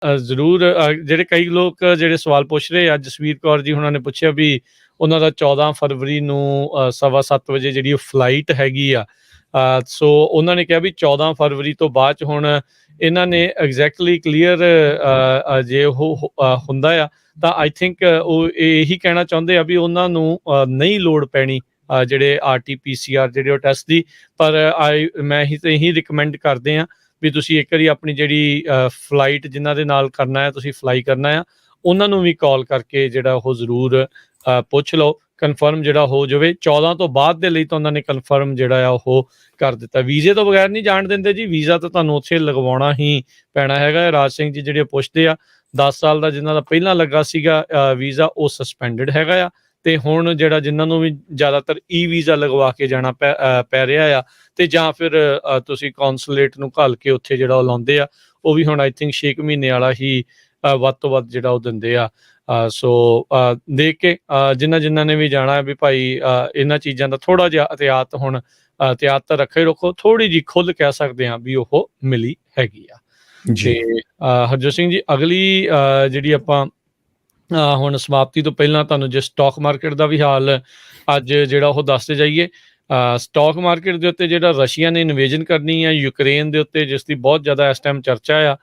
ਜ਼ਰੂਰ ਜਿਹੜੇ ਕਈ ਲੋਕ ਜਿਹੜੇ ਸਵਾਲ ਪੁੱਛ ਰਹੇ ਆ, ਜਸਵੀਰ ਕੌਰ ਜੀ ਉਹਨਾਂ ਨੇ ਪੁੱਛਿਆ ਵੀ ਉਹਨਾਂ ਦਾ 14 ਫਰਵਰੀ ਨੂੰ 7:15 ਵਜੇ ਜਿਹੜੀ ਉਹ ਫਲਾਈਟ ਹੈਗੀ ਆ। ਸੋ ਉਹਨਾਂ ਨੇ ਕਿਹਾ ਵੀ 14 ਫਰਵਰੀ ਤੋਂ ਬਾਅਦ 'ਚ ਹੁਣ ਇਹਨਾਂ ਨੇ ਐਗਜ਼ੈਕਟਲੀ ਕਲੀਅਰ ਜੇ ਉਹ ਹੁੰਦਾ ਆ ਤਾਂ ਆਈ ਥਿੰਕ ਉਹ ਇਹੀ ਕਹਿਣਾ ਚਾਹੁੰਦੇ ਆ ਵੀ ਉਹਨਾਂ ਨੂੰ ਨਹੀਂ ਲੋੜ ਪੈਣੀ ਜਿਹੜੇ RT-PCR ਜਿਹੜੇ ਉਹ ਟੈਸਟ ਦੀ। ਪਰ ਮੈਂ ਇਹੀ ਰਿਕਮੈਂਡ ਕਰਦੇ ਹਾਂ ਵੀ ਤੁਸੀਂ ਇੱਕ ਵਾਰੀ ਆਪਣੀ ਜਿਹੜੀ ਫਲਾਈਟ ਜਿਨ੍ਹਾਂ ਦੇ ਨਾਲ ਕਰਨਾ ਹੈ, ਤੁਸੀਂ ਫਲਾਈ ਕਰਨਾ ਆ, ਉਹਨਾਂ ਨੂੰ ਵੀ ਕਾਲ ਕਰਕੇ ਜਿਹੜਾ ਉਹ ਜ਼ਰੂਰ ਪੁੱਛ ਲਓ, ਕਨਫਰਮ ਜਿਹੜਾ ਹੋ ਜਾਵੇ। 14 ਤੋਂ ਬਾਅਦ ਦੇ ਲਈ ਤਾਂ ਉਹਨਾਂ ਨੇ ਕਨਫਰਮ ਜਿਹੜਾ ਆ ਉਹ ਕਰ ਦਿੱਤਾ। ਵੀਜ਼ੇ ਤੋਂ ਬਗੈਰ ਨਹੀਂ ਜਾਣ ਦਿੰਦੇ ਜੀ, ਵੀਜ਼ਾ ਤਾਂ ਤੁਹਾਨੂੰ ਉੱਥੇ ਲਗਵਾਉਣਾ ਹੀ ਪੈਣਾ ਹੈਗਾ। ਰਾਜ ਸਿੰਘ ਜੀ ਜਿਹੜੇ ਪੁੱਛਦੇ ਆ 10 ਸਾਲ ਦਾ ਜਿਨ੍ਹਾਂ ਦਾ ਪਹਿਲਾਂ ਲੱਗਾ ਸੀਗਾ ਵੀਜ਼ਾ, ਉਹ ਸਸਪੈਂਡਡ ਹੈਗਾ ਆ। ਤੇ ਹੁਣ ਜਿਹੜਾ ਜਿਨ੍ਹਾਂ ਨੂੰ ਵੀ ਜ਼ਿਆਦਾਤਰ ਵੀਜ਼ਾ ਲਗਵਾ ਕੇ ਜਾਣਾ ਪੈ ਰਿਹਾ ਆ, ਤੇ ਜਾਂ ਫਿਰ ਤੁਸੀਂ ਕੌਂਸੂਲੇਟ ਨੂੰ ਘੱਲ ਕੇ ਉੱਥੇ ਜਿਹੜਾ ਉਹ ਲਾਉਂਦੇ ਆ, ਉਹ ਵੀ ਹੁਣ ਆਈ ਥਿੰਕ 6 ਮਹੀਨੇ ਵਾਲਾ ਹੀ ਵੱਧ ਤੋਂ ਵੱਧ ਜਿਹੜਾ ਉਹ ਦਿੰਦੇ ਆ। ਸੋ ਦੇਖ ਕੇ ਜਿਨ੍ਹਾਂ ਨੇ ਵੀ ਜਾਣਾ ਵੀ ਭਾਈ ਇਹਨਾਂ ਚੀਜ਼ਾਂ ਦਾ ਥੋੜ੍ਹਾ ਜਿਹਾ ਇਹਤਿਆਤ ਤਾਂ ਰੱਖੋ, ਥੋੜ੍ਹੀ ਜਿਹੀ ਖੁੱਲ੍ਹ ਕਹਿ ਸਕਦੇ ਹਾਂ ਵੀ ਉਹ ਮਿਲੀ ਹੈਗੀ ਆ। ਤੇ ਹਰਜੋਤ ਸਿੰਘ ਜੀ, ਅਗਲੀ ਜਿਹੜੀ ਆਪਾਂ ਹੁਣ ਸਮਾਪਤੀ ਤੋਂ ਪਹਿਲਾਂ ਤੁਹਾਨੂੰ ਜੇ ਸਟਾਕ ਮਾਰਕੀਟ ਦਾ ਵੀ ਹਾਲ ਅੱਜ ਜਿਹੜਾ ਉਹ ਦੱਸਦੇ ਜਾਈਏ। ਸਟਾਕ ਮਾਰਕੀਟ ਦੇ ਉੱਤੇ ਜਿਹੜਾ ਰਸ਼ੀਆ ਨੇ ਇਨਵੇਜਨ ਕਰਨੀ ਆ ਯੂਕਰੇਨ ਦੇ ਉੱਤੇ, ਜਿਸ ਦੀ ਬਹੁਤ ਜ਼ਿਆਦਾ ਇਸ ਟਾਈਮ ਚਰਚਾ ਆ,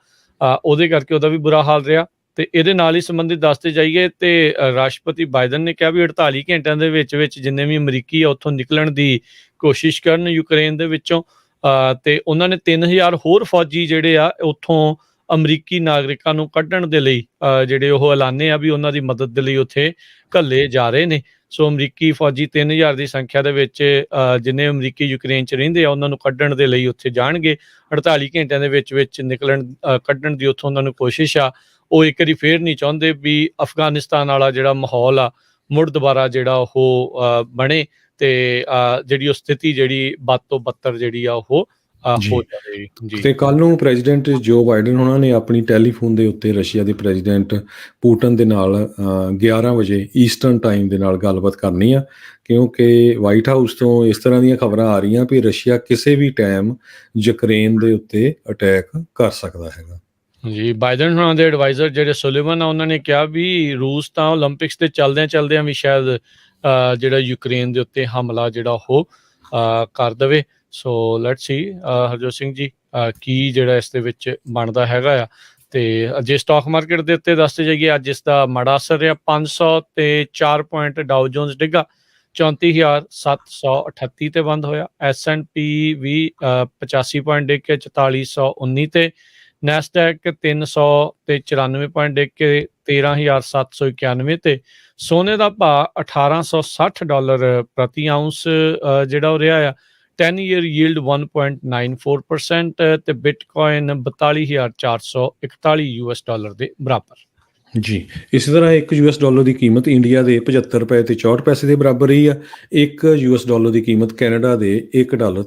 ਉਹਦੇ ਕਰਕੇ ਉਹਦਾ ਵੀ ਬੁਰਾ ਹਾਲ ਰਿਹਾ। ਤੇ ਇਹਦੇ ਨਾਲ ਹੀ ਸੰਬੰਧਿਤ ਦੱਸਦੇ ਜਾਈਏ ਤੇ ਰਾਸ਼ਟਰਪਤੀ ਬਾਈਡਨ ਨੇ ਕਿਹਾ ਵੀ 48 ਘੰਟਿਆਂ ਦੇ ਵਿੱਚ ਜਿੰਨੇ ਵੀ ਅਮਰੀਕੀ ਆ ਉੱਥੋਂ ਨਿਕਲਣ ਦੀ ਕੋਸ਼ਿਸ਼ ਕਰਨ ਯੂਕਰੇਨ ਦੇ ਵਿੱਚੋਂ। ਤੇ ਉਹਨਾਂ ਨੇ 3000 ਹੋਰ ਫੌਜੀ ਜਿਹੜੇ ਆ ਉੱਥੋਂ ਅਮਰੀਕੀ ਨਾਗਰਿਕਾਂ ਨੂੰ ਕੱਢਣ ਦੇ ਲਈ ਜਿਹੜੇ ਉਹ ਐਲਾਨੇ ਆ ਵੀ ਉਹਨਾਂ ਦੀ ਮਦਦ ਦੇ ਲਈ ਉੱਥੇ ਘੱਲੇ ਜਾ ਰਹੇ ਨੇ। ਸੋ ਅਮਰੀਕੀ ਫੌਜੀ 3000 ਦੀ ਸੰਖਿਆ ਦੇ ਵਿੱਚ ਜਿੰਨੇ ਅਮਰੀਕੀ ਯੂਕਰੇਨ 'ਚ ਰਹਿੰਦੇ ਆ ਉਹਨਾਂ ਨੂੰ ਕੱਢਣ ਦੇ ਲਈ ਉੱਥੇ ਜਾਣਗੇ। 48 ਘੰਟਿਆਂ ਦੇ ਵਿੱਚ ਕੱਢਣ ਦੀ ਉੱਥੋਂ ਉਹਨਾਂ ਨੂੰ ਕੋਸ਼ਿਸ਼ ਆ। ਉਹ ਇੱਕ ਵਾਰੀ ਫੇਰ ਨਹੀਂ ਚਾਹੁੰਦੇ ਵੀ ਅਫਗਾਨਿਸਤਾਨ ਵਾਲਾ ਜਿਹੜਾ ਮਾਹੌਲ ਆ ਮੁੜ ਦੁਬਾਰਾ ਜਿਹੜਾ ਉਹ ਬਣੇ ਤੇ ਜਿਹੜੀ ਉਹ ਸਥਿਤੀ ਜਿਹੜੀ ਬਦ ਤੋਂ ਬੱਤਰ ਜਿਹੜੀ ਆ ਉਹ ਹੋ ਜਾਵੇ ਜੀ। ਤੇ ਕੱਲ ਨੂੰ ਪ੍ਰੈਜ਼ੀਡੈਂਟ ਜੋ ਬਾਈਡਨ ਉਹਨਾਂ ਨੇ ਆਪਣੀ ਟੈਲੀਫੋਨ ਦੇ ਉੱਤੇ ਰਸ਼ੀਆ ਦੇ ਪ੍ਰੈਜ਼ੀਡੈਂਟ ਪੁਟਿਨ ਦੇ ਨਾਲ 11 ਵਜੇ ਈਸਟਰਨ ਟਾਈਮ ਦੇ ਨਾਲ ਗੱਲਬਾਤ ਕਰਨੀ ਆ, ਕਿਉਂਕਿ ਵਾਈਟ ਹਾਊਸ ਤੋਂ ਇਸ ਤਰ੍ਹਾਂ ਦੀਆਂ ਖਬਰਾਂ ਆ ਰਹੀਆਂ ਵੀ ਰਸ਼ੀਆ ਕਿਸੇ ਵੀ ਟਾਈਮ ਯੂਕਰੇਨ ਦੇ ਉੱਤੇ ਅਟੈਕ ਕਰ ਸਕਦਾ ਹੈਗਾ ਜੀ। ਬਾਈਡਨ ਹੋਣਾ ਦੇ ਐਡਵਾਈਜ਼ਰ ਜਿਹੜੇ ਸੁਲੀਵਨ ਆ, ਉਹਨਾਂ ਨੇ ਕਿਹਾ ਵੀ ਰੂਸ ਤਾਂ ਓਲੰਪਿਕਸ ਤੇ ਚਲਦਿਆਂ ਵੀ ਸ਼ਾਇਦ ਜਿਹੜਾ ਯੂਕਰੇਨ ਦੇ ਉੱਤੇ ਹਮਲਾ ਜਿਹੜਾ ਉਹ ਕਰ ਦੇਵੇ। So let's see Harjot Singh ji ਕੀ ਜਿਹੜਾ ਇਸ ਦੇ ਵਿੱਚ ਬਣਦਾ ਹੈਗਾ ਆ। ਤੇ ਜੇ ਸਟਾਕ ਮਾਰਕੀਟ ਦੇ ਉੱਤੇ ਦੱਸਦੇ ਜਾਈਏ, ਅੱਜ ਇਸ ਦਾ ਮਾੜਾ ਅਸਰ ਰਿਹਾ। 504 ਪੁਆਇੰਟ ਡਾਊ ਜੋਨਸ ਡਿੱਗਾ, 34,738 ਤੇ ਬੰਦ ਹੋਇਆ। S&P ਵੀ 85 ਪੁਆਇੰਟ ਡਿੱਗ ਕੇ 4419 ਤੇ। ਨੈਸਡੈਕ 394 ਪੁਆਇੰਟ ਡਿੱਗ ਕੇ 13,791 ਤੇ। ਸੋਨੇ ਦਾ ਭਾਅ $1,860 ਪ੍ਰਤੀ ਆਊਂਸ ਜਿਹੜਾ ਹੋ ਰਿਹਾ ਆ। 10 ਈਅਰ ਯੀਲਡ 1.94% ਤੇ ਬਿਟਕੋਇਨ 42,441 US ਡਾਲਰ ਦੇ ਬਰਾਬਰ ਜੀ। ਇਸੇ ਤਰ੍ਹਾਂ ਇੱਕ US ਦੀ ਕੀਮਤ ਇੰਡੀਆ ਦੇ 75 ਰੁਪਏ ਤੇ 64 ਪੈਸੇ ਦੇ ਬਰਾਬਰ ਰਹੀ ਆ। ਇੱਕ US ਡਾਲਰ ਦੀ ਕੀਮਤ ਕੈਨੇਡਾ ਦੇ $1